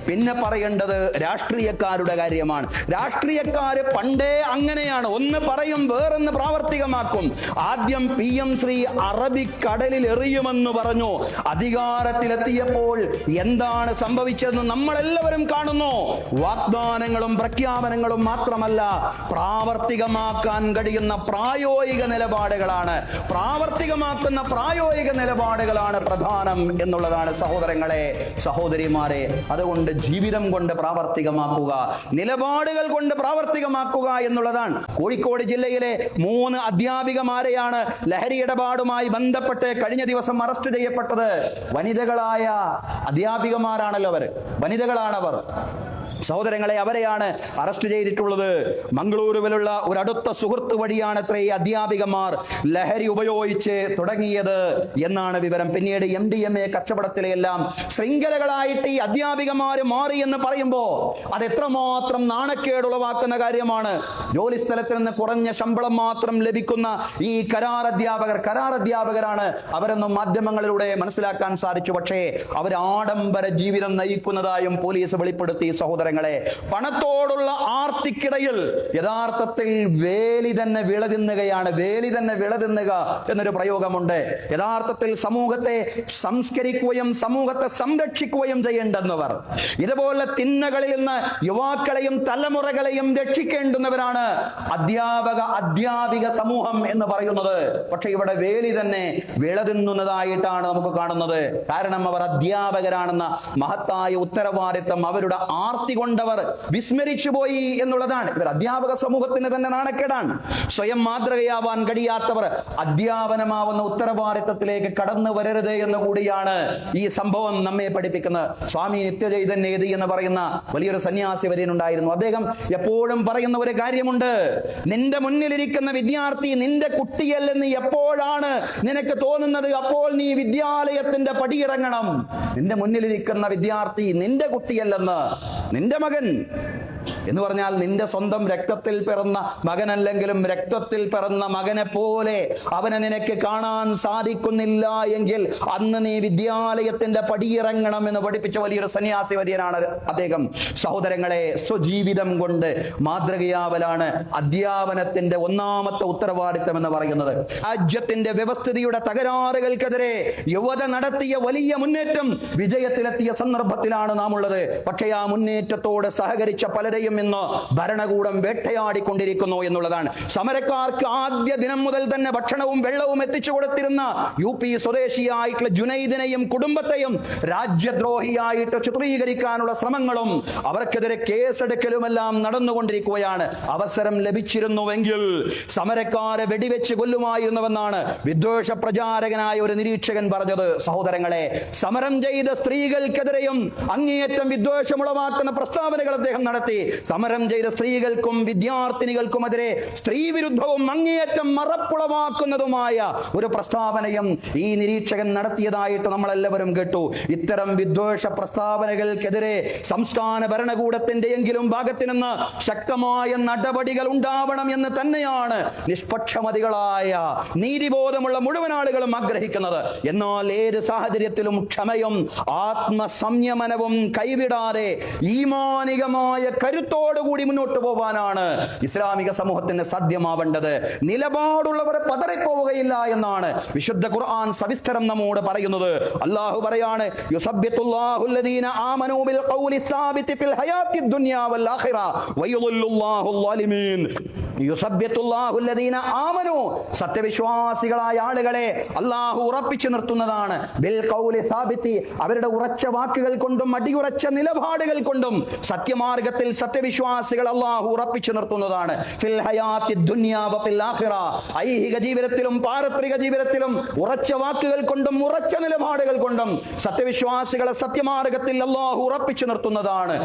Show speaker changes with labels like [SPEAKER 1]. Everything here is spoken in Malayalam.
[SPEAKER 1] പിന്നെ പറയേണ്ടത് രാഷ്ട്രീയക്കാരുടെ കാര്യമാണ്. രാഷ്ട്രീയക്കാര് പണ്ടേ അങ്ങനെയാണ്, ഒന്ന് പറയും വേറൊന്ന് പ്രാവർത്തികമാക്കും. ആദ്യം PM ശ്രീ അറബിക്കടലിൽ എറിയുമെന്ന് പറഞ്ഞു. അധികാരത്തിലെത്തിയപ്പോൾ എന്താണ് സംഭവിച്ചതെന്ന് നമ്മളെല്ലാവരും കാണുന്നു. വാഗ്ദാനങ്ങളും പ്രഖ്യാപനങ്ങളും മാത്രമല്ല, പ്രാവർത്തികമാക്കാൻ കഴിയുന്ന പ്രായോഗിക നിലപാടുകളാണ്, പ്രാവർത്തികമാക്കുന്ന പ്രായോഗിക നിലപാടുകളാണ് പ്രധാനം എന്നുള്ളതാണ് സഹോദരങ്ങളെ, സഹോദരിമാരെ. അതുകൊണ്ട് ജീവിതം കൊണ്ട് പ്രാവർത്തികമാക്കുക, നിലപാടുകൾ കൊണ്ട് പ്രാവർത്തികമാക്കുക എന്നുള്ളതാണ്. കോഴിക്കോട് ജില്ലയിലെ 3 അധ്യാപികമാരെയാണ് ലഹരി ഇടപാടുമായി ബന്ധപ്പെട്ട് കഴിഞ്ഞ ദിവസം അറസ്റ്റ് ചെയ്യപ്പെട്ടത്. വനിതകളായ അധ്യാപികമാരാണല്ലോ അവർ, വനിതകളാണവർ. സഹോദരങ്ങളെ, അവരെയാണ് അറസ്റ്റ് ചെയ്തിട്ടുള്ളത്. മംഗളൂരുവിലുള്ള ഒരു അടുത്ത സുഹൃത്ത് വഴിയാണ് ഈ അധ്യാപികമാർ ലഹരി ഉപയോഗിച്ച് തുടങ്ങിയത് എന്നാണ് വിവരം. പിന്നീട് MDMA കച്ചവടത്തിലെല്ലാം ശൃംഖലകളായിട്ട് ഈ അധ്യാപികമാര് മാറി എന്ന് പറയുമ്പോൾ അത് എത്രമാത്രം നാണക്കേടുളവാക്കുന്ന കാര്യമാണ്. ജോലി സ്ഥലത്ത് നിന്ന് കുറഞ്ഞ ശമ്പളം മാത്രം ലഭിക്കുന്ന ഈ കരാർ അധ്യാപകരാണ് അവരെന്നും മാധ്യമങ്ങളിലൂടെ മനസ്സിലാക്കാൻ സാധിച്ചു. പക്ഷേ അവർ ആഡംബര ജീവിതം നയിക്കുന്നതായും പോലീസ് വെളിപ്പെടുത്തി. സഹോദരങ്ങളെ, പണത്തോടുള്ള ആർത്തിക്കിടയിൽ യഥാർത്ഥത്തിൽ വേലി തന്നെ വിളതിന്നുകയാണ്. വേലി തന്നെ വിളതിന്നുക എന്നൊരു പ്രയോഗമുണ്ട്. യഥാർത്ഥത്തിൽ സമൂഹത്തെ സംസ്കരിക്കുകയും സമൂഹത്തെ സംരക്ഷിക്കുകയും ചെയ്യേണ്ടുന്നവർ, ഇതുപോലെ തിന്മകളിൽ നിന്ന് യുവാക്കളെയും തലമുറകളെയും രക്ഷിക്കേണ്ടുന്നവരാണ് അധ്യാപിക സമൂഹം എന്ന് പറയുന്നത്. പക്ഷെ ഇവിടെ വേലി തന്നെ വിളതിന്നുന്നതായിട്ടാണ് നമുക്ക് കാണുന്നത്. കാരണം അവർ അധ്യാപകരാണെന്ന മഹത്തായ ഉത്തരവാദിത്തം അവരുടെ ആർത്തി കൊണ്ടവർ വിസ്മരിച്ചു പോയി എന്നുള്ളതാണ്. ഇവർ അധ്യാപക സമൂഹത്തിന് തന്നെ നാണക്കേടാണ്. സ്വയം മാതൃകയാവാൻ കഴിയാത്തവർ അധ്യാപനമാവുന്ന ഉത്തരവാദിത്തത്തിലേക്ക് കടന്നു വരരുത് എന്ന് കൂടിയാണ് ഈ സംഭവം നമ്മെ പഠിപ്പിക്കുന്നത്. സ്വാമി നിത്യചൈതന്യേതി എന്ന് പറയുന്ന വലിയൊരു സന്യാസി വര്യനുണ്ടായിരുന്നു. അദ്ദേഹം എപ്പോഴും പറയുന്ന ഒരു കാര്യമുണ്ട്: നിന്റെ മുന്നിലിരിക്കുന്ന വിദ്യാർത്ഥി നിന്റെ കുട്ടിയല്ലെന്ന് എപ്പോഴാണ് നിനക്ക് തോന്നുന്നത്, അപ്പോൾ നീ വിദ്യാലയത്തിന്റെ പടിയിറങ്ങണം. നിന്റെ മുന്നിലിരിക്കുന്ന വിദ്യാർത്ഥി നിന്റെ കുട്ടിയല്ലെന്ന്, നിന്റെ മകൻ എന്ന് പറഞ്ഞാൽ നിന്റെ സ്വന്തം രക്തത്തിൽ പിറന്ന മകനല്ലെങ്കിലും രക്തത്തിൽ പിറന്ന മകനെ പോലെ അവനെ നിനക്ക് കാണാൻ സാധിക്കുന്നില്ല എങ്കിൽ അന്ന് നീ വിദ്യാലയത്തിന്റെ പടിയിറങ്ങണം എന്ന് പഠിപ്പിച്ച വലിയൊരു സന്യാസി വര്യനാണ് അദ്ദേഹം. സഹോദരങ്ങളെ, സ്വജീവിതം കൊണ്ട് മാതൃകയാവലാണ് അധ്യാപനത്തിന്റെ ഒന്നാമത്തെ ഉത്തരവാദിത്തം എന്ന് പറയുന്നത്. രാജ്യത്തിന്റെ വ്യവസ്ഥിതിയുടെ തകരാറുകൾക്കെതിരെ യുവത നടത്തിയ വലിയ മുന്നേറ്റം വിജയത്തിലെത്തിയ സന്ദർഭത്തിലാണ് നാം ഉള്ളത്. പക്ഷേ ആ മുന്നേറ്റത്തോട് സഹകരിച്ച പലരെയും ഇന്ന് ഭരണകൂടം വേട്ടയാടിക്കൊണ്ടിരിക്കുന്നു എന്നുള്ളതാണ്. സമരക്കാർക്ക് ആദ്യ ദിനം മുതൽ തന്നെ ഭക്ഷണവും വെള്ളവും എത്തിച്ചു കൊടുത്തിരുന്ന UP സ്വദേശിയായിട്ടുള്ള ജുനൈദിനെയും കുടുംബത്തെയും രാജ്യദ്രോഹിയായിട്ട് ചിത്രീകരിക്കാനുള്ള ശ്രമങ്ങളും അവർക്കെതിരെ കേസെടുക്കലുമെല്ലാം നടന്നുകൊണ്ടിരിക്കുകയാണ്. അവസരം ലഭിച്ചിരുന്നുവെങ്കിൽ സമരക്കാരെ വെടിവെച്ച് കൊല്ലുമായിരുന്നുവെന്നാണ് വിദ്വേഷ പ്രചാരകനായ ഒരു നിരീക്ഷകൻ പറഞ്ഞത്. സഹോദരങ്ങളെ, സമരം ചെയ്ത സ്ത്രീകൾക്കെതിരെയും അങ്ങേയറ്റം വിദ്വേഷമുളവാക്കുന്ന പ്രസ്താവനകൾ അദ്ദേഹം നടത്തി. സമരം ചെയ്ത സ്ത്രീകൾക്കും വിദ്യാർത്ഥിനികൾക്കുമെതിരെ സ്ത്രീവിരുദ്ധവും അങ്ങേയറ്റം മറപ്പുളവാക്കുന്നതുമായ ഒരു പ്രസ്താവനയും ഈ നിരീക്ഷകൻ നടത്തിയതായിട്ട് നമ്മളെല്ലാവരും കേട്ടു. ഇത്തരം വിദ്വേഷ പ്രസ്താവനകൾക്കെതിരെ സംസ്ഥാന ഭരണകൂടത്തിന്റെ എങ്കിലും ഭാഗത്ത് നിന്ന് ശക്തമായ നടപടികൾ ഉണ്ടാവണം എന്ന് തന്നെയാണ് നിഷ്പക്ഷമതികളായ നീതിബോധമുള്ള മുഴുവൻ ആളുകളും ആഗ്രഹിക്കുന്നത്. എന്നാൽ ഏത് സാഹചര്യത്തിലും ക്ഷമയും ആത്മസംയമനവും കൈവിടാതെ ഈമാനികമായ കരുത്തോടുകൂടി മുന്നോട്ട് പോകാനാണ് ഇസ്ലാമിക സമൂഹത്തിന് സാധ്യമാവേണ്ടത്. നിലപാടുള്ളവർ പതറിപ്പോവുകയില്ല എന്നാണ് വിശുദ്ധ ഖുർആൻ സവിസ്തരം നമ്മോട് പറയുന്നത്. അല്ലാഹു പറയാണ്: യുസബ്ബിതുല്ലാഹു അല്ലദീന ആമനൂ ബിൽ ഖൗലി സാബിതി ഫിൽ ഹയാത്തി ദുനിയാ വൽ ആഖിറ വയുളില്ലുല്ലാഹു അസ്സാലിമീൻ. യുസബ്ബിതുല്ലാഹു അല്ലദീന ആമനൂ, സത്യവിശ്വാസികളായ ആളുകളെ അല്ലാഹു ഉറപ്പിച്ചു നിർത്തുന്നതാണ്. ബിൽ ഖൗലി സാബിതി, അവരുടെ ഉറച്ച വാക്കുകൾ കൊണ്ടും അടിയുറച്ച നിലപാടുകൾ കൊണ്ടും സത്യമാർഗത്തിൽ സത്യവിശ്വാസികൾ അല്ലാഹു ഉറപ്പിച്ചു നിർത്തുന്നതാണ്. ഫിൽ ഹയാത്തി ദുനിയാ വഫിൽ ആഖിറ, ഐഹിക ജീവിതത്തിലും പാരത്രിക ജീവിതത്തിലും ഉറച്ച വാക്കുകൾ കൊണ്ടും ഉറച്ച നിലപാടുകൾ കൊണ്ടും സത്യവിശ്വാസികളെ സത്യമാർഗത്തിൽ അല്ലാഹു ഉറപ്പിച്ചു നിർത്തുന്നതാണ്.